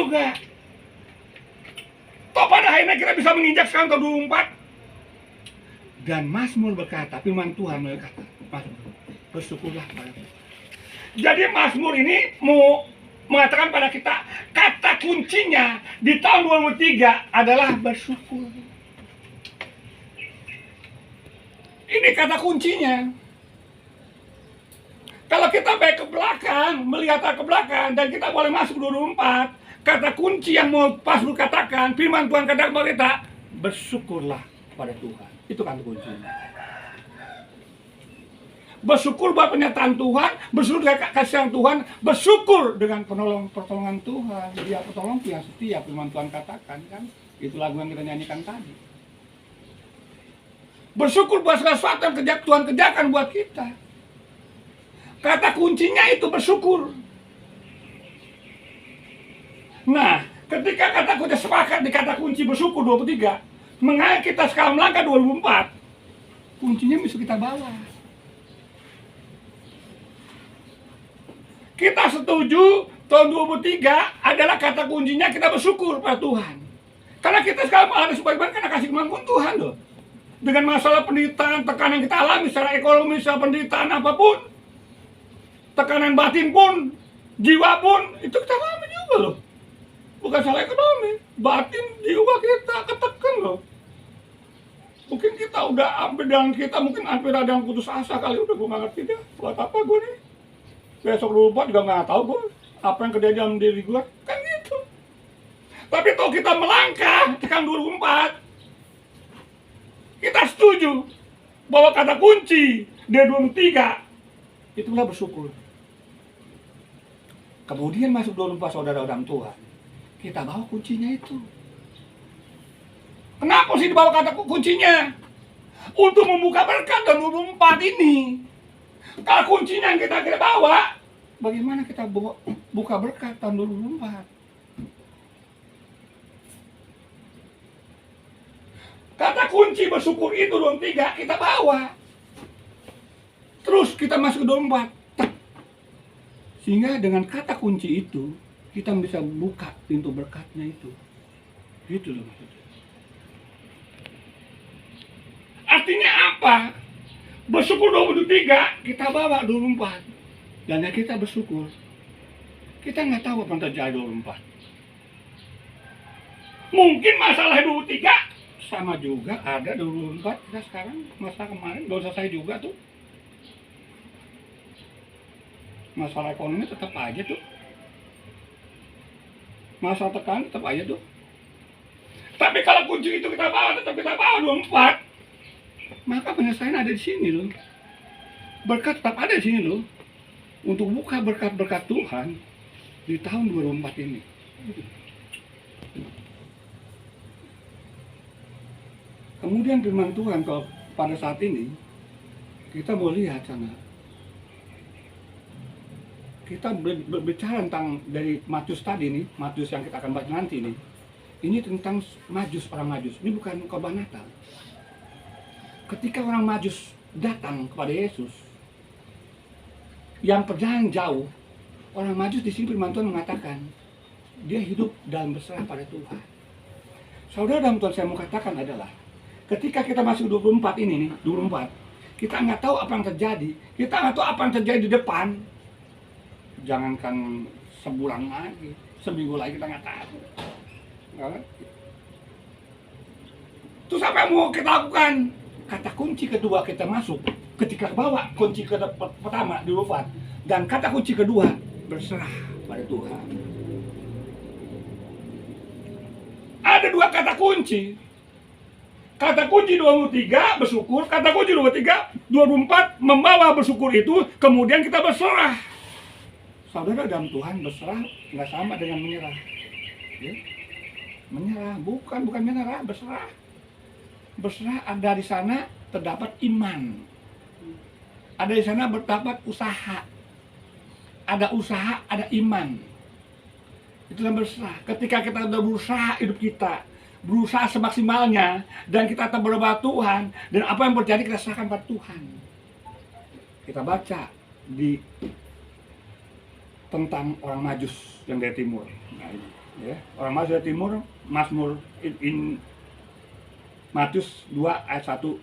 juga. Toh pada akhirnya kita bisa menginjak sekarang tahun 24. Dan Mazmur berkata, firman Tuhan berkata, bersyukurlah pada Tuhan. Jadi Mazmur ini mau mengatakan pada kita, kata kuncinya di tahun 2003 adalah bersyukur. Ini kata kuncinya. Kalau kita baik ke belakang, melihat ke belakang, dan kita boleh masuk 2024, kata kunci yang mau Mazmur katakan, firman Tuhan katakan kepada kita, bersyukurlah pada Tuhan. Itu kata kuncinya. Bersyukur buat pernyataan Tuhan, bersyukur dengan kasih Tuhan, bersyukur dengan pertolongan Tuhan. Dia petolong yang setia, firman Tuhan katakan kan. Itu lagu yang kita nyanyikan tadi. Bersyukur buat segala sesuatu yang Tuhan kerjakan buat kita. Kata kuncinya itu bersyukur. Nah, ketika kata kunci sepakat di kata kunci bersyukur 23, mengapa kita sekarang melangkah 2024? Kuncinya bisa kita bawa. Kita setuju tahun 2023 adalah kata kuncinya kita bersyukur pada Tuhan. Karena kita sekarang harus bagaimana karena kasih kemampuan Tuhan loh. Dengan masalah penderitaan, tekanan kita alami secara ekonomi, secara penderitaan apapun, tekanan batin pun, jiwa pun, itu kita alami juga loh. Bukan salah ekonomi, batin, jiwa kita ketekan loh. Mungkin kita udah hampir dengan kita, mungkin hampir ada yang putus asa kali, udah gue gak ngerti deh, buat apa gue nih. Besok 24 juga gak tahu gue, apa yang kerja dalam diri gue, kan gitu. Tapi kalau kita melangkah, tekan 2024, kita setuju bahwa kata kunci D23 itulah bersyukur. Kemudian masuk 24 saudara dalam Tuhan, kita bawa kuncinya itu. Kenapa sih dibawa kata kuncinya? Untuk membuka berkat tahun 24 ini. Kalau kuncinya yang kita bawa, bagaimana kita buka berkat tahun 2024? Kata kunci bersyukur itu 23 kita bawa. Terus kita masuk ke 24. Sehingga dengan kata kunci itu kita bisa buka pintu berkatnya itu. Gitu loh maksudnya. Artinya apa? Bersyukur 23 kita bawa 24. Dan ya kita bersyukur. Kita nggak tahu apa yang terjadi 24. Mungkin masalah 23 sama juga ada 24 kita sekarang, masa kemarin belum selesai juga tuh. Masalah ekonomi tetap aja tuh. Masalah tekanan tetap aja tuh. Tapi kalau kunci itu kita bawa, tetap kita bawa 24. Maka penyelesaian ada di sini loh. Berkat tetap ada di sini loh. Untuk buka berkat-berkat Tuhan di tahun 2024 ini. Kemudian firman Tuhan kalau pada saat ini kita mau lihat sana. Kita berbicara tentang dari Matius tadi nih, Matius yang kita akan baca nanti nih. Ini tentang Majus, orang Majus. Ini bukan korban Natal. Ketika orang Majus datang kepada Yesus, yang perjalanan jauh, orang Majus di sini firman Tuhan mengatakan dia hidup dalam berserah pada Tuhan. Saudara dalam Tuhan saya mau katakan adalah ketika kita masuk 24 ini nih, 24, kita nggak tahu apa yang terjadi. Kita nggak tahu apa yang terjadi di depan. Jangankan sebulan lagi, seminggu lagi kita nggak tahu. Terus apa yang mau kita lakukan? Kata kunci kedua kita masuk ketika bawa kunci pertama di 24. Dan kata kunci kedua, berserah pada Tuhan. Ada dua kata kunci. Kata kunci 23 bersyukur, kata kunci 24 membawa bersyukur itu, kemudian kita berserah. Saudara dalam Tuhan berserah nggak sama dengan menyerah. Ya? Menyerah, bukan menyerah, berserah. Berserah ada di sana terdapat iman. Ada di sana terdapat usaha. Ada usaha, ada iman. Itulah berserah. Ketika kita sudah berusaha hidup kita, berusaha semaksimalnya, dan kita tetap berdoa Tuhan, dan apa yang terjadi kita serahkan pada Tuhan. Kita baca di tentang orang Majus yang dari timur. Nah, Ya, orang Majus dari timur, Mazmur Matius 2 ayat 1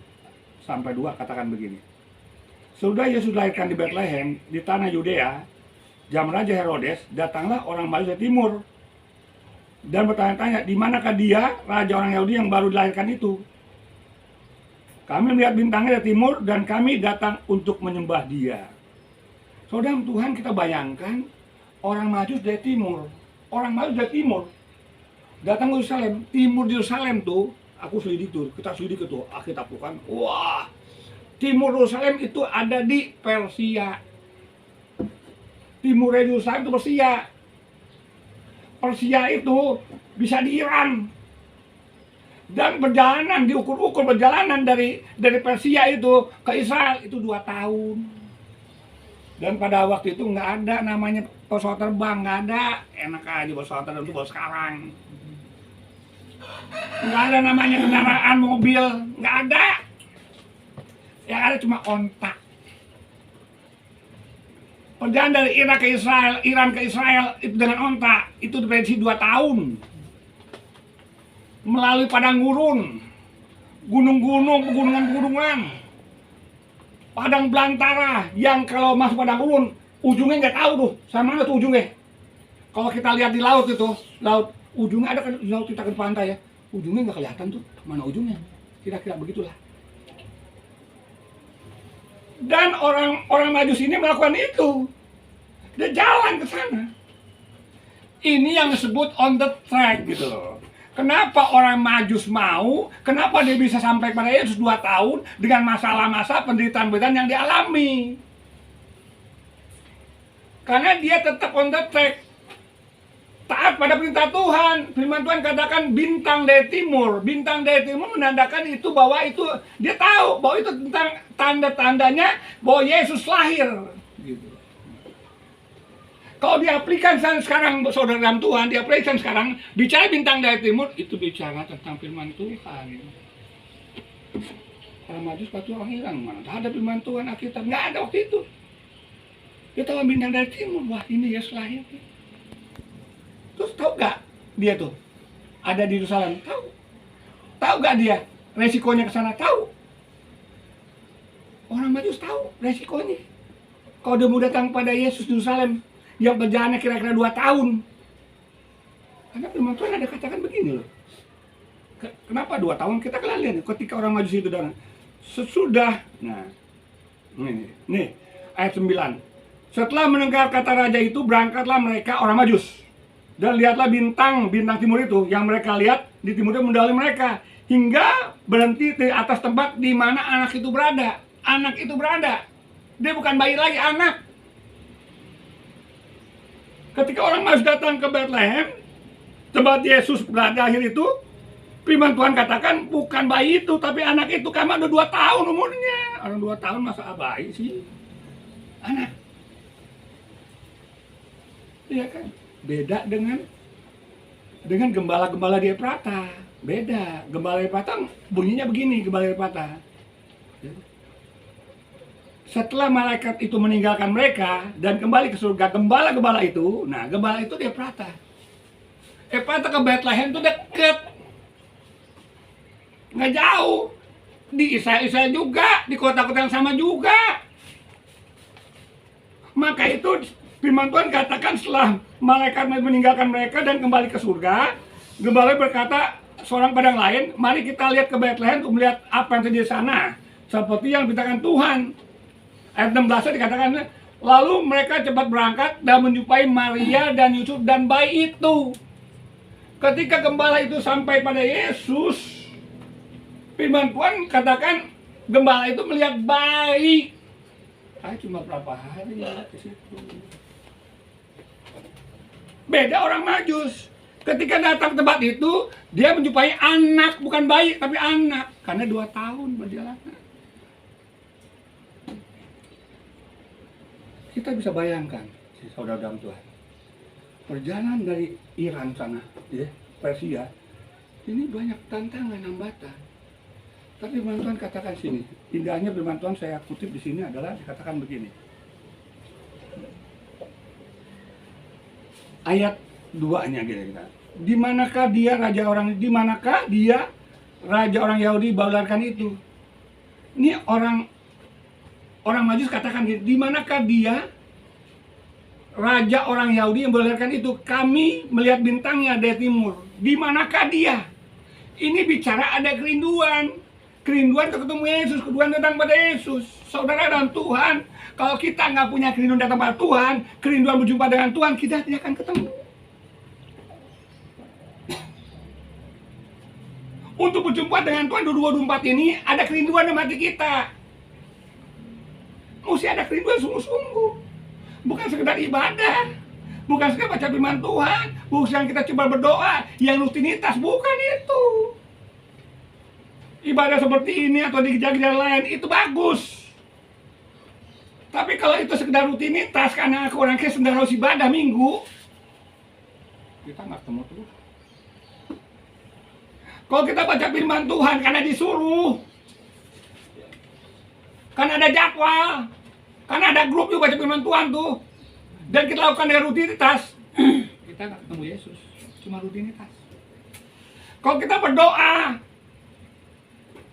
sampai 2 katakan begini. Sudah Yesus dilahirkan di Bethlehem di tanah Yudea, zaman Raja Herodes, datanglah orang Majus dari timur dan bertanya-tanya, di manakah dia, raja orang Yahudi yang baru dilahirkan itu? Kami melihat bintangnya dari timur dan kami datang untuk menyembah dia. Saudara Tuhan, kita bayangkan orang Majus dari timur. Orang Majus dari timur datang ke Yerusalem. Timur Yerusalem tuh, aku selidik tuh, kita selidik itu, Alkitab tuh kan. Wah, timur Yerusalem itu ada di Persia. Timur Yerusalem itu Persia. Persia itu bisa di Iran. Dan perjalanan, diukur-ukur perjalanan dari Persia itu ke Israel itu 2 tahun. Dan pada waktu itu nggak ada namanya pesawat terbang, nggak ada. Enak aja pesawat terbang itu baru sekarang. Nggak ada namanya kendaraan mobil, nggak ada. Yang ada cuma onta. Perjalanan dari Iran ke Israel itu dengan onta itu diprediksi 2 tahun. Melalui padang gurun, gunung-gunung, pegunungan-pegunungan, padang belantara yang kalau masuk padang gurun ujungnya nggak tahu tuh sama mana tuh ujungnya. Kalau kita lihat di laut itu, laut ujungnya ada kan di laut, kita ke pantai ya, ujungnya nggak kelihatan tuh mana ujungnya, kira-kira begitulah. Dan orang Majus ini melakukan itu, dia jalan ke sana. Ini yang disebut on the track gitu loh. Kenapa orang Majus mau? Kenapa dia bisa sampai pada Yesus 2 tahun dengan masalah-masalah penderitaan-penderitaan yang dialami? Karena dia tetap on the track, taat pada perintah Tuhan. Firman Tuhan katakan bintang dari timur. Bintang dari timur menandakan itu bahwa itu dia tahu bahwa itu tentang tanda-tandanya bahwa Yesus lahir. Gitu. Kalau diaplikasikan sekarang, saudara dalam Tuhan, diaplikasikan sekarang, bicara bintang dari timur, itu bicara tentang firman Tuhan. Orang Majus pasti orang hilang, mana ada firman Tuhan, Alkitab, nggak ada waktu itu. Dia tahu bintang dari timur, wah ini Yesus lahir. Terus tahu nggak dia tuh ada di Yerusalem? Tahu. Tahu nggak dia resikonya ke sana? Tahu. Orang Majus tahu resikonya. Kalau dia mau datang pada Yesus di Yerusalem, yang berjalannya kira-kira 2 tahun. Karena firman Tuhan ada katakan begini loh. Kenapa 2 tahun? Kita kan lihat ketika orang Majus itu datang. Sesudah, nah, nih ayat 9. Setelah mendengar kata raja itu, berangkatlah mereka orang Majus. Dan lihatlah bintang timur itu, yang mereka lihat di timur itu mendahului mereka. Hingga berhenti di atas tempat di mana anak itu berada. Anak itu berada. Dia bukan bayi lagi, anak. Ketika orang Majus datang ke Bethlehem, tempat Yesus lahir itu, firman Tuhan katakan bukan bayi itu, tapi anak itu, karena udah 2 tahun umurnya. Orang 2 tahun masa bayi sih? Anak. Iya kan? Beda dengan gembala-gembala di Efrata. Beda. Gembala Efrata bunyinya begini, gembala Efrata. Setelah malaikat itu meninggalkan mereka dan kembali ke surga, gembala-gembala itu, nah gembala itu di Efrata. Efrata ke Bethlehem itu deket, nggak jauh. Di Israel juga, di kota-kota yang sama juga. Maka itu firman Tuhan katakan setelah malaikat meninggalkan mereka dan kembali ke surga, gembala berkata seorang pada yang lain, mari kita lihat ke Bethlehem untuk melihat apa yang terjadi di sana, seperti yang diberitakan Tuhan. Ayat 16 dikatakan, lalu mereka cepat berangkat dan menjumpai Maria dan Yusuf dan bayi itu. Ketika gembala itu sampai pada Yesus, firman Tuhan katakan gembala itu melihat bayi. Cuma berapa hari ke situ. Beda orang Majus. Ketika datang ke tempat itu, dia menjumpai anak, bukan bayi, tapi anak. Karena 2 tahun berjalan. Kita bisa bayangkan, saudara dalam Tuhan, perjalanan dari Iran sana, ya, Persia, ini banyak tantangan, hambatan. Tapi firman Tuhan katakan sini, indahnya firman Tuhan saya kutip di sini adalah dikatakan begini. Ayat duanya gitu kita. Di manakah dia raja orang Yahudi balarkan itu? Ini orang Majus katakan gitu, di manakah dia raja orang Yahudi yang balarkan itu? Kami melihat bintangnya dari timur. Di manakah dia? Ini bicara ada kerinduan untuk ketemu Yesus, kerinduan datang pada Yesus. Saudara dan Tuhan, kalau kita nggak punya kerinduan datang pada Tuhan, kerinduan berjumpa dengan Tuhan, kita tidak akan ketemu. Untuk berjumpa dengan Tuhan 2024 ini ada kerinduan dalam hati kita. Mesti ada kerinduan sungguh-sungguh. Bukan sekedar ibadah, bukan sekedar baca firman Tuhan, bukan kita coba berdoa yang rutinitas, bukan itu. Ibadah seperti ini atau di gereja-gereja lain itu bagus. Tapi kalau itu sekedar rutinitas karena aku orang Kristen dan harus ibadah minggu, kita nggak ketemu Tuhan. Kalau kita baca firman Tuhan karena disuruh, karena ada jadwal, karena ada grup juga baca firman Tuhan tuh, dan kita lakukan dengan rutinitas, kita nggak ketemu Yesus, cuma rutinitas. Kalau kita berdoa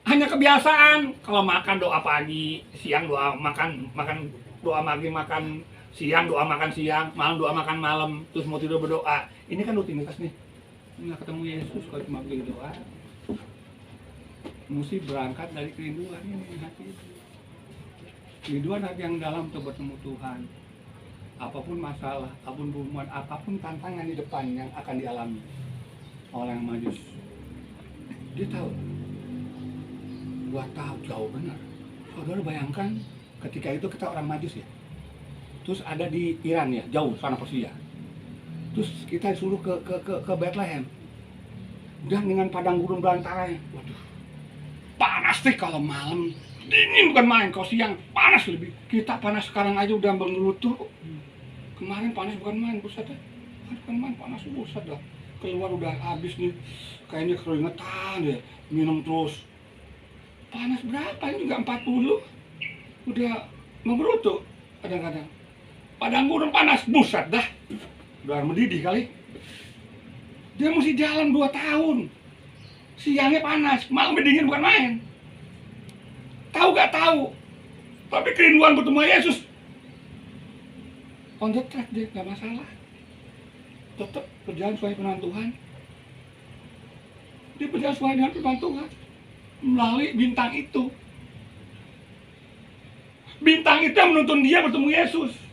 hanya kebiasaan, kalau makan doa pagi, siang doa makan doa pagi, makan siang doa makan siang, malam doa makan malam, terus mau tidur berdoa, ini kan rutinitas nih. Nggak ketemu Yesus kalau cuma berdoa. Mesti berangkat dari kerinduan ini hati. Kerinduan hati yang dalam untuk bertemu Tuhan. Apapun masalah, apapun hubungan, apapun tantangan di depan yang akan dialami oleh yang Majus. Dia tahu. Gua tahu jauh benar. Saudara bayangkan ketika itu kita orang Majus ya. Terus ada di Iran ya, jauh sana Persia. Terus kita disuruh ke Bethlehem, dan dengan padang gurun belantara, waduh, panas deh kalau malam, dingin bukan main, kalau siang panas lebih. Kita panas sekarang aja udah mengelutu, kemarin panas bukan main, buset dah, bukan main, panas buset dah, keluar udah habis nih, kayaknya keringetan deh, minum terus, panas berapa ini juga 40, udah mengerutu kadang-kadang, padang gurun panas, buset dah. Udah mendidih kali. Dia mesti jalan 2 tahun. Siangnya panas, malam dingin bukan main. Tahu gak tahu. Tapi kerinduan bertemu Yesus. On the track dia, gak masalah. Tetap berjalan sesuai firman Tuhan. Dia berjalan sesuai dengan firman Tuhan. Melalui bintang itu. Bintang itu yang menuntun dia bertemu Yesus.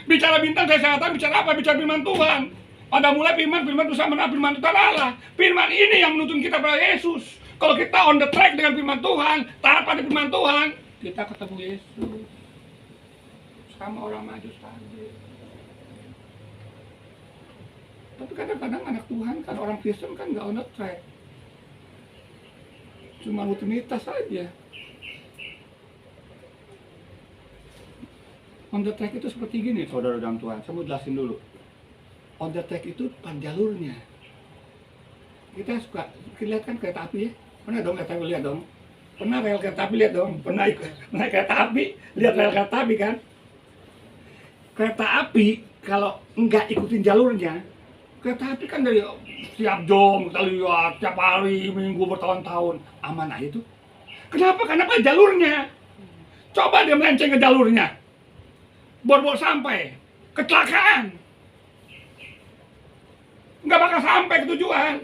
Bicara bintang saya katakan bicara apa? Bicara firman Tuhan. Pada mulai firman bersama firman Tuhan Allah. Firman ini yang menuntun kita pada Yesus. Kalau kita on the track dengan firman Tuhan, taat pada firman Tuhan, kita ketemu Yesus. Sama orang Majus tadi. Tapi kadang-kadang anak Tuhan kan, orang Kristen kan nggak on the track. Cuma rutinitas saja. On the track itu seperti gini, saudara dan Tuhan. Saya mau jelasin dulu. On the track itu depan jalurnya. Kita suka lihat kan kereta api ya. Pernah dong kereta api lihat dong. Pernah rel kereta api lihat dong. Pernah naik kereta api lihat rel kereta api kan. Kereta api kalau nggak ikutin jalurnya, kereta api kan dari setiap jam kita lihat, tiap hari, minggu, bertahun-tahun aman aja tuh. Kenapa? Karena pada jalurnya. Coba dia melenceng ke jalurnya. Bor-bor sampai, kecelakaan, nggak bakal sampai ke tujuan.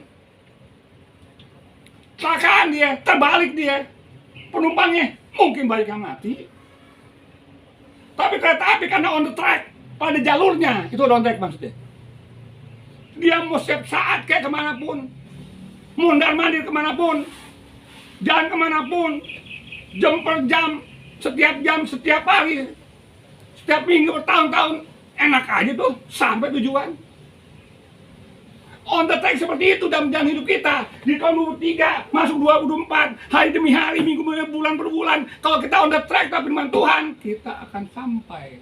Kecelakaan dia, terbalik dia, penumpangnya mungkin banyak yang mati. Tapi kereta api karena on the track, pada jalurnya, itu on track maksudnya. Dia mau setiap saat kayak kemanapun, mondar-mandir kemanapun, jalan kemanapun, jam per jam, setiap hari. Setiap minggu bertahun-tahun enak aja tuh sampai tujuan. On the track seperti itu dalam jalan hidup kita. Di tahun 2023 masuk 2024, hari demi hari, minggu demi bulan per bulan. Kalau kita on the track tapi firman Tuhan, kita akan sampai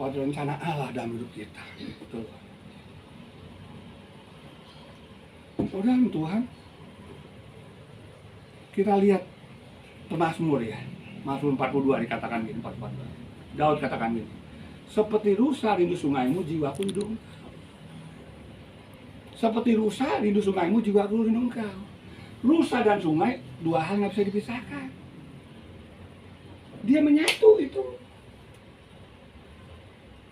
pada rencana Allah dalam hidup kita. Betul. Saudara Tuhan, kita lihat Mazmur ya. Mazmur 42 dikatakan gini, 44. Daud katakan gini, Seperti rusa rindu sungaimu, jiwaku rindu engkau. Seperti rusa rindu sungaimu, jiwaku rindu engkau. Rusa dan sungai dua hal nggak bisa dipisahkan. Dia menyatu itu.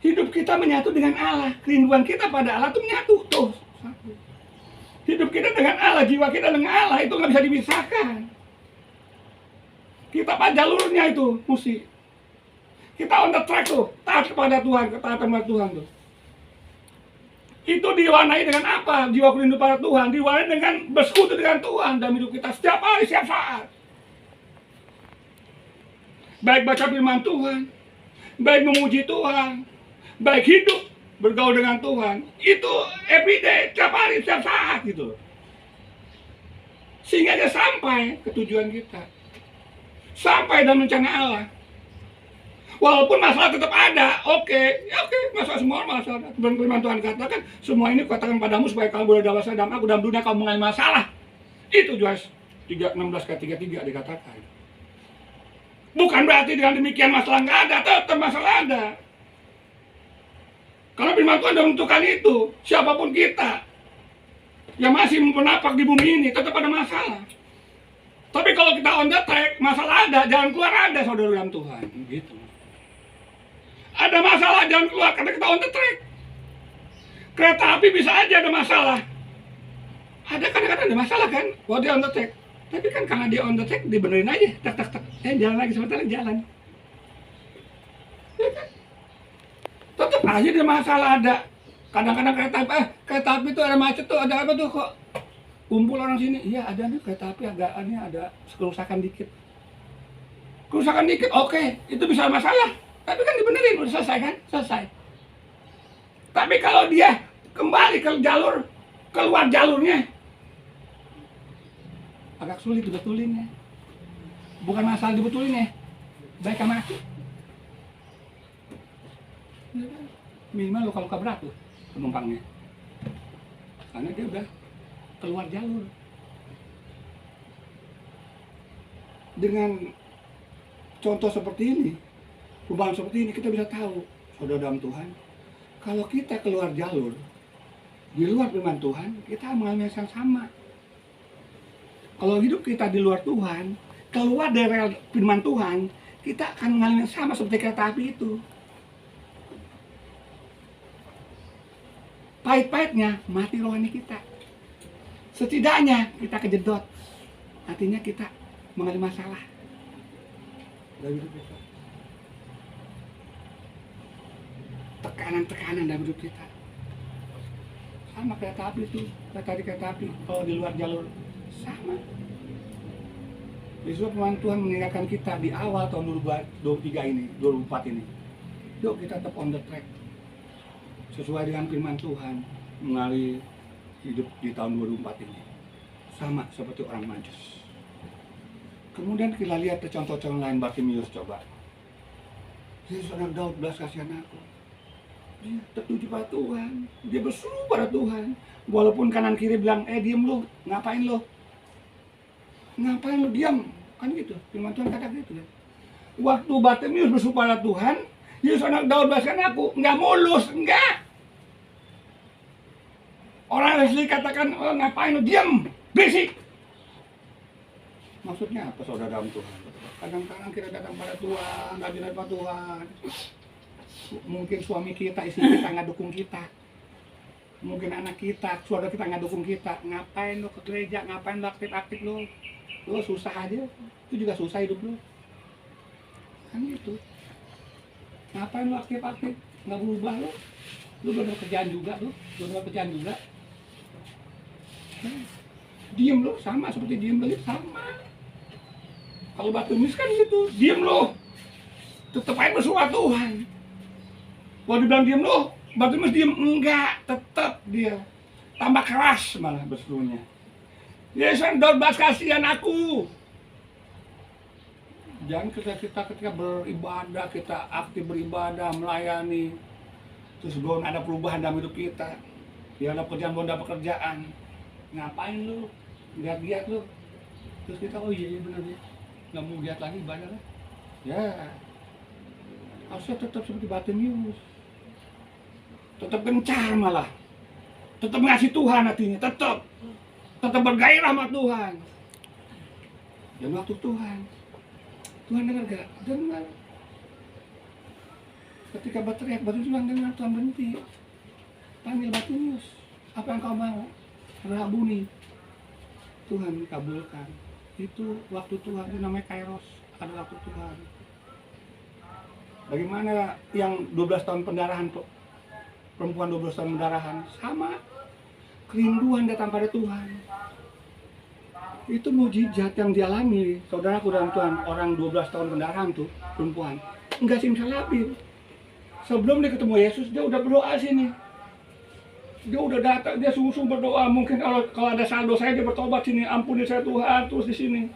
Hidup kita menyatu dengan Allah. Kerinduan kita pada Allah itu menyatu tuh. Satu. Hidup kita dengan Allah, jiwa kita dengan Allah itu nggak bisa dipisahkan. Kita pada jalurnya itu mesti. Kita on the track tuh, taat kepada Tuhan, ketaatan kepada Tuhan tuh. Itu diwarnai dengan apa? Jiwa rindu pada Tuhan, diwarnai dengan bersekutu dengan Tuhan dalam hidup kita setiap hari, setiap saat. Baik baca firman Tuhan, baik memuji Tuhan, baik hidup bergaul dengan Tuhan, itu everyday, setiap hari, setiap saat gitu. Sehingga dia sampai ke tujuan kita. Sampai dalam rencana Allah. Walaupun masalah tetap ada, oke, masalah semua masalah. Dan firman Tuhan katakan, semua ini katakan padamu supaya kamu boleh dewasa dalam aku, dalam dunia kamu mengalami masalah. Itu Yohanes 16:33 dikatakan. Bukan berarti dengan demikian masalah nggak ada, tetap masalah ada. Karena firman Tuhan sudah menentukan itu, siapapun kita yang masih menapak di bumi ini tetap ada masalah. Tapi kalau kita on the track, masalah ada, jalan keluar ada, saudara dalam Tuhan. Gitu. Ada masalah, jangan keluar karena kita on the track. Kereta api bisa aja ada masalah. Ada kadang-kadang ada masalah kan, kalau dia on the track. Tapi kan karena dia on the track, dibenerin aja, tak. Jalan lagi, sebentar lagi jalan. Ya kan? Tetap aja ada masalah ada. Kadang-kadang kereta api itu ada macet tuh, ada apa tuh kok kumpul orang sini. Iya ada nih kereta api agak ini ada kerusakan dikit. Kerusakan dikit, oke, itu bisa masalah. Tapi kan dibenerin, udah selesai kan? Selesai. Tapi kalau dia kembali ke jalur, keluar jalurnya, agak sulit dibetulinnya. Bukan masalah dibetulinnya, baik sama aku. Minimal luka-luka berat tuh penumpangnya. Karena dia udah keluar jalur. Dengan contoh seperti ini, perubahan seperti ini, kita bisa tahu, saudara dalam Tuhan, kalau kita keluar jalur, di luar firman Tuhan, kita mengalami yang sama. Kalau hidup kita di luar Tuhan, keluar dari firman Tuhan, kita akan mengalami yang sama seperti kereta api itu. Pahit-pahitnya, mati rohani kita. Setidaknya kita kejedot, artinya kita mengalami masalah dalam hidup kita. Tekanan-tekanan dalam hidup kita. Sama kereta api itu, kereta api kalau di luar jalur sama. Besok Tuhan meninggalkan kita di awal tahun 2023 ini, 2004 ini. Yuk kita tetap on the track. Sesuai dengan firman Tuhan mengalami hidup di tahun 2004 ini. Sama seperti orang Majus. Kemudian kita lihat contoh-contoh lain Bartimius coba. Yesus anak Daud, belas kasihan aku. Dia tertuju pada Tuhan, dia berseru pada Tuhan. Walaupun kanan kiri bilang, diem lu, ngapain lu? Ngapain lu diam? Kan gitu, firman Tuhan kata gitu ya. Waktu Bartimius berseru pada Tuhan, Yesus anak Daud belaskan aku, nggak mulus, enggak. Orang asli katakan, ngapain lu diam, berisik. Maksudnya apa saudara dalam Tuhan? Kadang-kadang kita datang pada Tuhan, datang pada Tuhan. Mungkin suami kita, istri kita nggak dukung kita. Mungkin anak kita, saudara kita nggak dukung kita. Ngapain lo ke gereja, ngapain lo aktif-aktif lo? Lo susah aja, itu juga susah hidup lo. Kan gitu. Ngapain lo aktif-aktif, nggak berubah lo? Lo belum ada kerjaan juga lo, belum ada kerjaan juga. Diem lo, sama seperti diem belit, sama. Kalau Bartimius kan gitu, diem lo. Tetap aja bersuara Tuhan. Kalau dibilang diem lo, Bartimius diem, enggak, tetap dia tambah keras malah berserunya. Yesus Daud, belas kasihan aku. Jangan ketika beribadah, kita aktif beribadah, melayani, terus belum ada perubahan dalam hidup kita. Dia ada pekerjaan, belum ada pekerjaan. Ngapain lu? Lihat-lihat lu. Terus kita, oh iya benar ya, nggak mau lihat lagi ibadah lah. Ya, harusnya tetap seperti Bartimius. tetap gencar malah, tetap ngasih Tuhan hatinya, tetap bergairah sama Tuhan. Dan waktu Tuhan dengar gak? Dengar. Ketika berteriak, batu Tuhan dengar, Tuhan berhenti. Panggil Bartimeus, apa yang kau mau? Adalah bunyi. Tuhan kabulkan. Itu waktu Tuhan, itu namanya Kairos, ada waktu Tuhan. Bagaimana yang 12 tahun pendarahan, perempuan 12 tahun pendarahan, sama kerinduan datang pada Tuhan. Itu mujizat yang dialami saudaraku dalam Tuhan. Orang 12 tahun pendarahan tuh, perempuan, enggak simsalabim. Sebelum dia ketemu Yesus, dia udah berdoa sini. Dia udah datang, dia sungguh-sungguh berdoa. Mungkin kalau ada saldo saya, dia bertobat sini, ampuni saya Tuhan, terus di sini.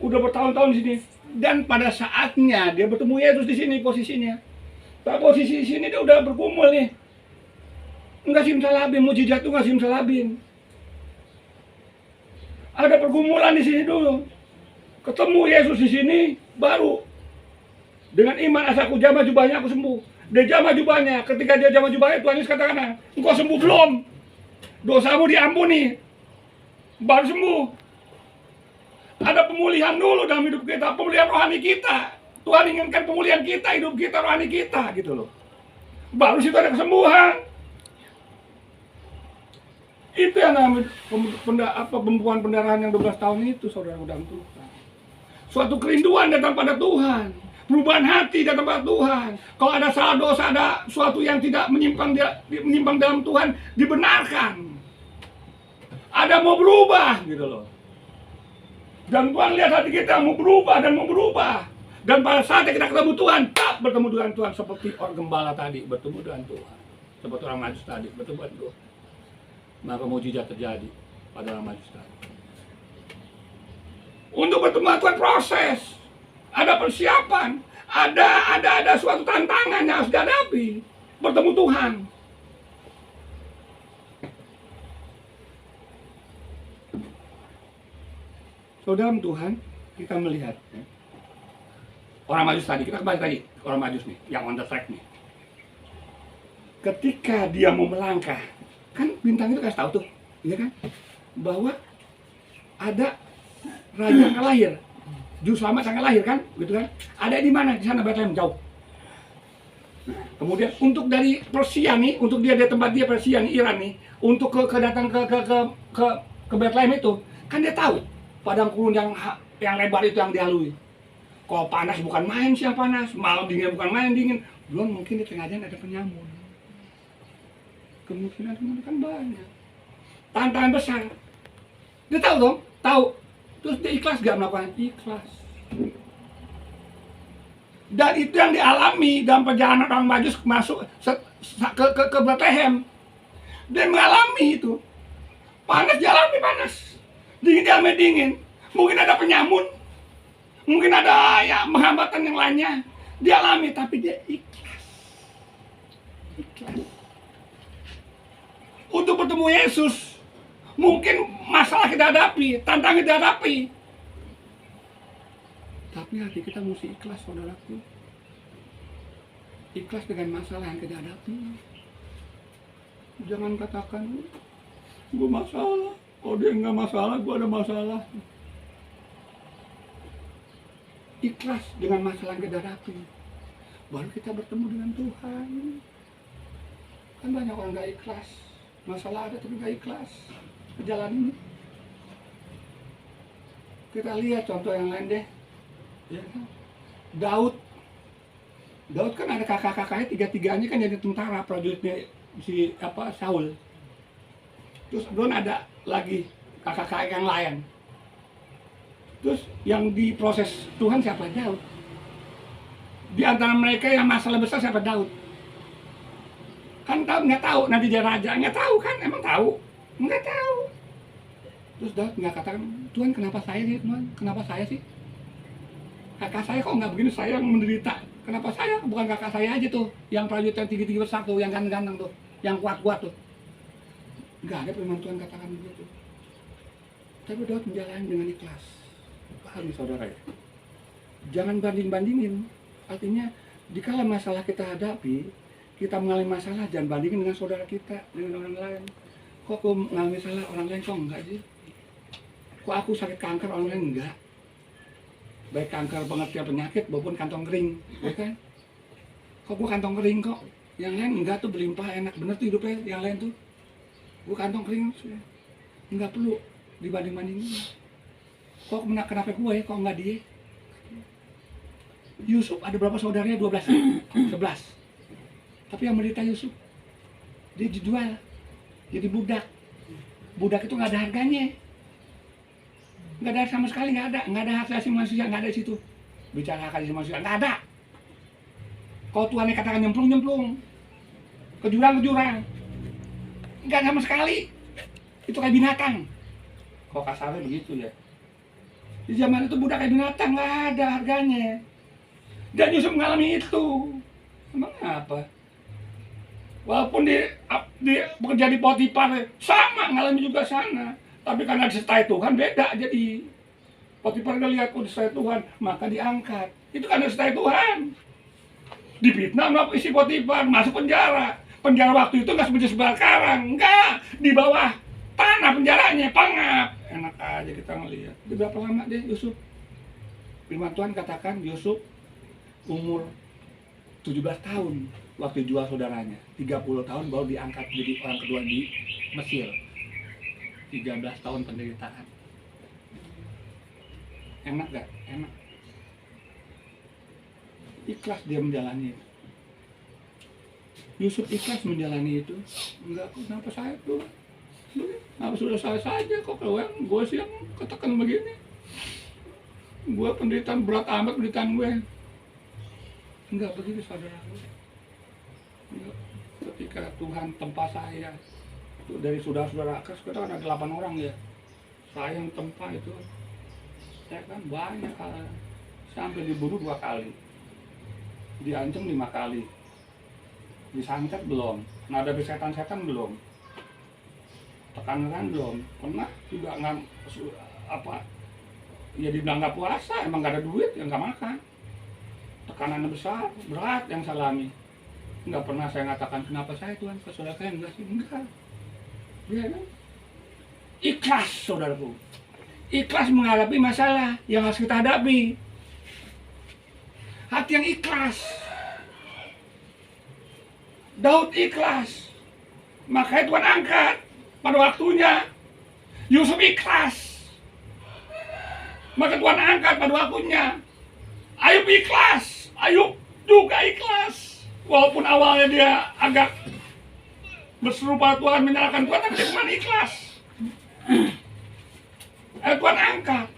Udah bertahun-tahun di sini. Dan pada saatnya dia bertemu Yesus di sini posisinya. Pada posisi di sini dia udah bergumul nih. Enggak simsalabim, mujizat itu enggak simsalabim. Ada pergumulan di sini dulu. Ketemu Yesus di sini, baru dengan iman asaku jamah jubahnya aku sembuh. Dia jamah jubahnya, ketika dia jamah jubahnya, Tuhan Yesus katakan, engkau sembuh belum? Dosamu diampuni, baru sembuh. Ada pemulihan dulu dalam hidup kita, pemulihan rohani kita. Tuhan inginkan pemulihan kita, hidup kita, rohani kita, gitu loh. Baru situ ada kesembuhan. Itu yang namanya perempuan pendarahan yang 12 tahun itu, saudara dalam Tuhan. Suatu kerinduan datang pada Tuhan. Perubahan hati datang pada Tuhan. Kalau ada salah dosa, ada suatu yang tidak menyimpang dalam Tuhan, dibenarkan. Ada mau berubah, gitu loh. Dan Tuhan lihat hati kita mau berubah dan mau berubah. Dan pada saat kita ketemu Tuhan, tak bertemu dengan Tuhan seperti orang gembala tadi bertemu dengan Tuhan. Seperti orang Majus tadi bertemu dengan Tuhan. Maka mujizat terjadi pada orang Majus tadi. Untuk bertemu dengan Tuhan proses. Ada persiapan, ada suatu tantangan yang harus dihadapi. Bertemu Tuhan. Saudara Tuhan, kita melihat orang Majus tadi, kita kembali tadi orang Majus nih, yang on the track nih. Ketika dia mau melangkah, kan bintang itu kasih tahu tuh, iya kan, bahwa ada raja yang lahir. Juru selamat akan lahir kan, gitu kan? Ada di mana? Di sana Bethlehem jauh. Nah, kemudian untuk dari Persia nih, untuk dia di tempat dia Persia nih, Iran nih, untuk datang ke Bethlehem itu, kan dia tahu padang gurun yang lebar itu yang dilalui. Kalau panas bukan main siang panas, malam dingin bukan main dingin. Belum mungkin di tengah jalan ada penyamun. Kemungkinan kan banyak. Tantangan besar. Dia tahu dong, tahu. Terus dia ikhlas gak melakukan? Ikhlas. Dan itu yang dialami dalam perjalanan orang Majus masuk ke Bethlehem. Dia mengalami itu. Panas dialami panas. Dingin dialami dingin. Mungkin ada penyamun. Mungkin ada ya penghambatan yang lainnya. Dialami tapi dia ikhlas. Ikhlas. Untuk bertemu Yesus. Mungkin masalah kita hadapi, tantangan kita hadapi. Tapi hati kita mesti ikhlas, saudaraku. Ikhlas dengan masalah yang kita hadapi. Jangan katakan, gue masalah. Kalau dia nggak masalah, gue ada masalah. Ikhlas dengan masalah yang kita hadapi. Baru kita bertemu dengan Tuhan. Kan banyak orang nggak ikhlas. Masalah ada tapi nggak ikhlas. Jalan ini kita lihat contoh yang lain deh, ya kan? Daud kan ada kakak-kakaknya, tiga-tiganya kan jadi tentara, prajuritnya si Saul. Terus belum ada lagi kakak-kakak yang lain. Terus yang diproses Tuhan siapa? Daud. Di antara mereka yang masalah besar siapa? Daud. Kan Daud nggak tahu nanti dia raja, nggak tahu kan? Emang tahu? Nggak tahu. Terus Daud nggak katakan, Tuhan kenapa saya sih Tuhan? Kenapa saya sih? Kakak saya kok nggak begini, saya yang menderita. Kenapa saya? Bukan kakak saya aja tuh, yang prajurit yang tinggi-tinggi besar tuh, yang ganteng-ganteng tuh, yang kuat-kuat tuh. Nggak ada firman Tuhan katakan begitu. Tapi Daud menjalani dengan ikhlas. Paham saudara ya? Jangan banding-bandingin. Artinya, jika masalah kita hadapi, kita mengalami masalah, jangan bandingin dengan saudara kita, dengan orang lain. Kok aku mengalami masalah, orang lain kok enggak sih? Kok aku sakit kanker, orang lain enggak? Baik kanker pengertian penyakit maupun kantong kering, ya kan? Kok gua kantong kering kok? Yang lain enggak tuh, berlimpah enak bener tuh hidupnya, yang lain tuh gua kantong kering sudah. Enggak perlu dibanding-bandingin. Kok kenapa gue ya, kok enggak dia? Yusuf ada berapa saudaranya? 12, 11. Tapi yang menderita Yusuf, dia dijual jadi budak. Budak itu nggak ada harganya, nggak ada sama sekali, nggak ada hak asasi manusia, nggak ada di situ. Bicara hak asasi manusia nggak ada. Kalau Tuhan yang katakan nyemplung ke jurang, nggak sama sekali. Itu kayak binatang. Kok kasarnya begitu ya? Di zaman itu budak kayak binatang, nggak ada harganya. Dan Yusuf mengalami itu. Emang apa? Walaupun di bekerja di Potifar sama, ngalami juga sana. Tapi karena disertai Tuhan beda jadi. Potifar udah lihat disertai Tuhan, maka diangkat. Itu karena disertai Tuhan. Difitnah sama isi Potifar, masuk penjara. Penjara waktu itu nggak seperti sekarang, enggak. Di bawah tanah penjaranya, pengap. Enak aja kita ngelihat. Di berapa lama deh Yusuf? Firman Tuhan katakan Yusuf umur 17 tahun waktu jual saudaranya, 30 tahun baru diangkat jadi orang kedua di Mesir. 13 tahun penderitaan. Enak gak? Enak. Ikhlas dia menjalani itu. Yusuf ikhlas menjalani itu. Enggak, kenapa saya tuh? Kenapa sudah saya saja kok, kalau yang gue sih yang katakan begini. Gue penderitaan berat amat penderitaan gue. Enggak begitu saudara. Ketika Tuhan tempa saya dari saudara-saudara, sekarang ada 8 orang ya, saya yang tempa itu, saya kan banyak kali, sampai dibunuh 2 kali, diancam 5 kali, disantet belum, nada setan-setan belum, tekanan belum, pernah juga nggak apa, ya dibilang nggak puasa, emang nggak ada duit, yang nggak makan. Tekanan besar, berat yang saya alami. Enggak pernah saya ngatakan kenapa saya Tuhan ke saudara saya, enggak sih, enggak. Ya kan? Ikhlas saudaraku. Ikhlas menghadapi masalah yang harus kita hadapi. Hati yang ikhlas. Daud ikhlas. Makanya Tuhan angkat pada waktunya. Yusuf ikhlas. Maka Tuhan angkat pada waktunya. Ayub ikhlas, Ayub juga ikhlas. Walaupun awalnya dia agak berseru pada Tuhan, menyalahkan Tuhan, tapi dia cuma ikhlas. Tuhan angkat.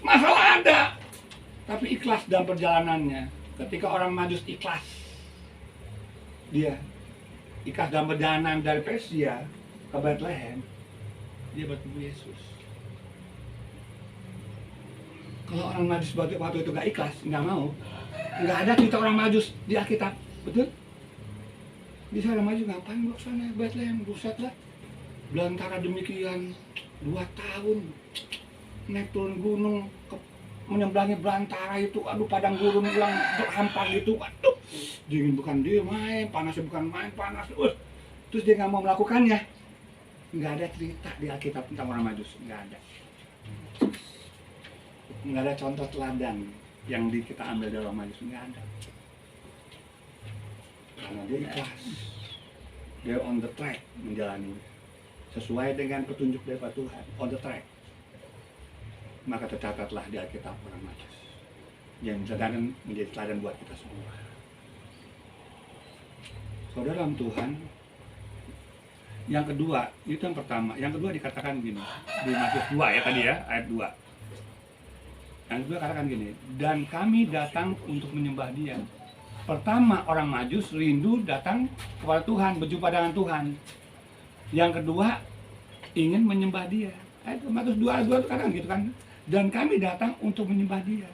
Masalah ada, tapi ikhlas dalam perjalanannya. Ketika orang Majus ikhlas, dia ikhlas dalam perjalanan dari Persia ke Bethlehem, dia bertemu Yesus. Kalau orang Majus waktu itu gak ikhlas, nggak mau, nggak ada cerita orang Majus di Alkitab, betul? Bisa orang Majus ngapain gua kesana Bethlehem, buset lah, belantara demikian 2 tahun, naik turun gunung, menyembrangi belantara itu, aduh padang gurun bilang berhampar gitu, aduh, dingin bukan dia main, panasnya bukan main, panas, terus dia nggak mau melakukannya, nggak ada cerita di Alkitab tentang orang Majus, nggak ada. Nggak ada contoh teladan yang kita ambil dari orang Majus, nggak ada. Karena dia ikhlas, dia on the track menjalani sesuai dengan petunjuk dari Tuhan, on the track. Maka tercatatlah di Alkitab orang Majus yang menjadi teladan buat kita semua. Saudara dalam Tuhan, yang kedua, itu yang pertama. Yang kedua dikatakan gini, di Matius 2 ya tadi ya, ayat 2. Yang kedua katakan gini, dan kami datang untuk menyembah dia. Pertama, orang Majus rindu datang kepada Tuhan, berjumpa dengan Tuhan. Yang kedua, ingin menyembah dia. Matius 2 itu katakan gitu kan. Dan kami datang untuk menyembah dia.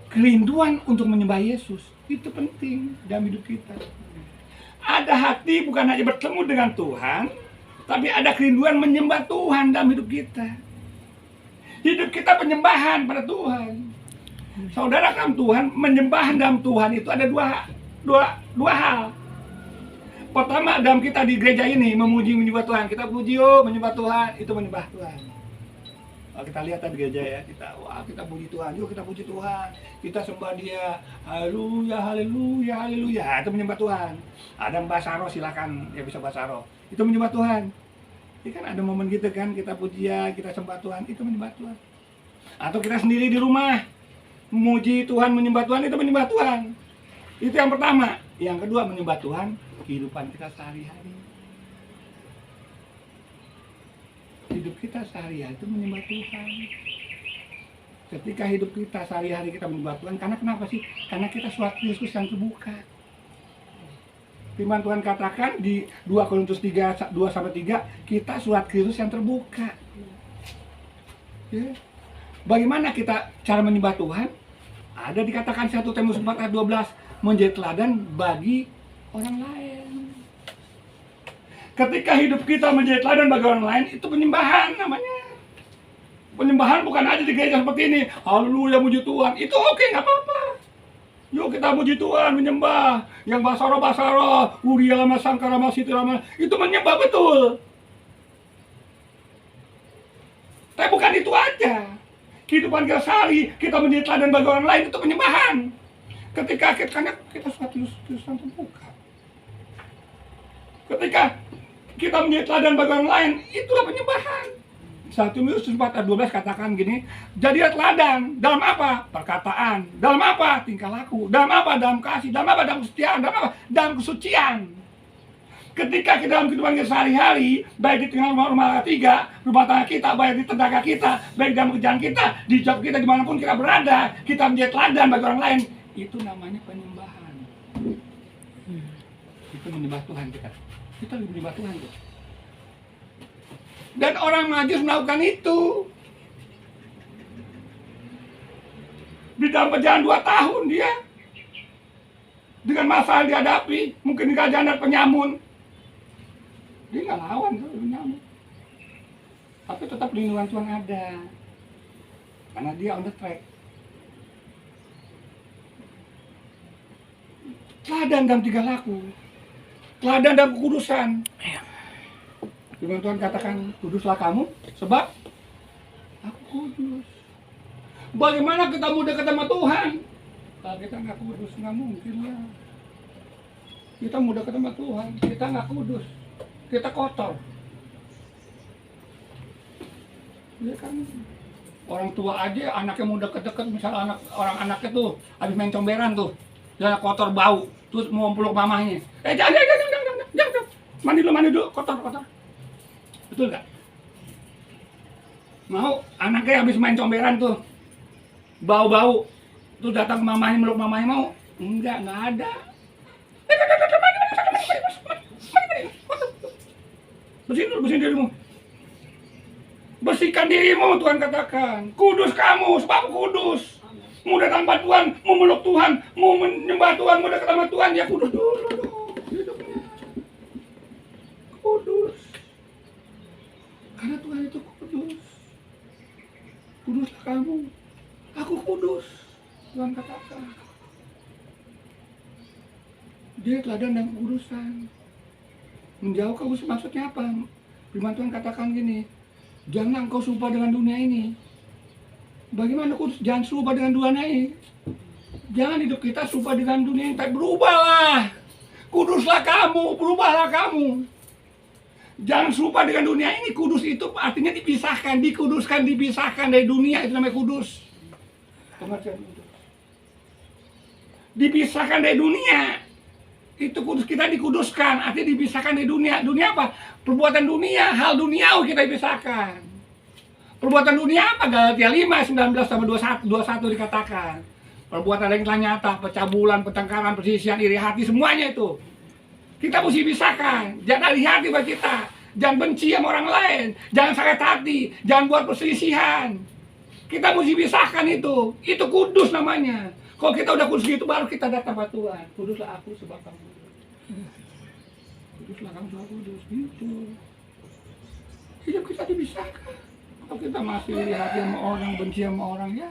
Kerinduan untuk menyembah Yesus, itu penting dalam hidup kita. Ada hati bukan hanya bertemu dengan Tuhan, tapi ada kerinduan menyembah Tuhan dalam hidup kita. Hidup kita penyembahan pada Tuhan. Saudara dalam Tuhan, menyembah dalam Tuhan itu ada dua hal. Pertama, dalam kita di gereja ini memuji menyembah Tuhan. Kita puji menyembah Tuhan, itu menyembah Tuhan. Kalau kita lihat di gereja ya, kita puji Tuhan, yuk kita puji Tuhan, kita sembah Dia, haleluya, haleluya, haleluya, itu menyembah Tuhan. Ada Mbak Saro, silakan ya bisa Mbak Saro, itu menyembah Tuhan. Ini kan ada momen gitu kan, kita puji Dia, kita sembah Tuhan, itu menyembah Tuhan. Atau kita sendiri di rumah memuji Tuhan, menyembah Tuhan, itu menyembah Tuhan. Itu yang pertama. Yang kedua, menyembah Tuhan kehidupan kita sehari-hari. Hidup kita sehari-hari itu menyembah Tuhan. Ketika hidup kita sehari-hari kita menyembah Tuhan, karena kenapa sih? Karena kita suatu Kristus yang terbuka. Firman Tuhan katakan di 2 Korintus 3, 2-3, kita surat Kristus yang terbuka. Ya. Bagaimana kita cara menyembah Tuhan? Ada dikatakan 1 Timotius 4 ayat 12, menjadi teladan bagi orang lain. Ketika hidup kita menjadi teladan bagi orang lain, itu penyembahan namanya. Penyembahan bukan aja di gereja seperti ini, haleluya puji Tuhan, itu oke, nggak apa-apa. Yuk kita puji Tuhan, menyembah. Yang basaro, Uriya lama sangkara masiti lama, itu menyembah betul. Tapi bukan itu aja. Kehidupan kita sehari, kita menjadi teladan bagi orang lain, itu penyembahan. Ketika karena kita suatu Kristus yang terbuka. Ketika kita menjadi teladan bagi orang lain, itulah penyembahan. 1 Timotius 4 ayat 12 katakan gini, jadilah teladan. Dalam apa? Perkataan. Dalam apa? Tingkah laku. Dalam apa? Dalam kasih. Dalam apa? Dalam kesetiaan. Dalam apa? Dalam kesucian. Ketika kita dalam kehidupan kita sehari-hari, baik di tengah rumah tangga kita, baik di tenaga kita, baik dalam kerjaan kita, di job kita, dimanapun kita berada, kita menjadi teladan bagi orang lain, itu namanya penyembahan. Itu menyembah Tuhan kita. Kita menyembah Tuhan tuh. Dan orang Majus melakukan itu. Di dalam perjalanan 2 tahun dia, dengan masalah dihadapi, mungkin kerajaan dan penyamun, dia nggak lawan tuh penyamun. Tapi tetap lindungan Tuhan ada. Karena dia on the track. Teladan dalam 3 laku. Teladan dalam kekudusan. Firman Tuhan katakan, kuduslah kamu, sebab aku kudus. Bagaimana kita mau dekat sama Tuhan? Kalau kita nggak kudus, nggak mungkin lah. Kita mau dekat sama Tuhan, kita nggak kudus, kita kotor. Ya kan? Orang tua aja, anaknya mau deket-deket, misalnya orang anaknya tuh habis main comberan tuh, dia kotor bau, terus mau peluk mamahnya. Jangan. Mandi dulu, kotor. Betul gak? Mau anaknya habis main comberan tuh, bau-bau, tuh datang ke mamahnya, meluk mamahnya, mau? Enggak ada. Bersihin dirimu. Bersihkan dirimu, Tuhan katakan. Kudus kamu, sebab kudus. Mau datang tanpa Tuhan, mau meluk Tuhan, mau menyembah Tuhan, mau dekat sama Tuhan, ya kudus dulu dong hidupnya. Kudus. Karena Tuhan itu kudus. Kuduslah kamu. Aku kudus. Tuhan katakan. Dia teladan dan kekudusan. Menjauh kudus maksudnya apa? Firman Tuhan katakan gini, jangan engkau serupa dengan dunia ini. Bagaimana kudus? Jangan serupa dengan dunia ini. Jangan hidup kita serupa dengan dunia ini, tapi berubahlah. Kuduslah kamu, berubahlah kamu. Jangan serupa dengan dunia ini. Kudus itu artinya dipisahkan, dikuduskan, dipisahkan dari dunia, itu namanya kudus. Pengertian itu. Dipisahkan dari dunia. Itu kudus, kita dikuduskan, artinya dipisahkan dari dunia. Dunia apa? Perbuatan dunia, hal duniawi kita dipisahkan. Perbuatan dunia apa? Galatia 5, 19-21 dikatakan. Perbuatan yang telah nyata, pencabulan, pertengkaran, perselisihan, iri hati, semuanya itu. Kita mesti pisahkan. Jangan iri hati buat kita. Jangan benci sama orang lain. Jangan sakit hati. Jangan buat perselisihan. Kita mesti pisahkan itu. Itu kudus namanya. Kalau kita udah kudus gitu, baru kita datang kepada Tuhan. Kuduslah aku sebab kamu kudus. Kuduslah kamu sebab kudus. Gitu. Hidup kita dipisahkan. Kalau kita masih iri hati sama orang, benci sama orang, ya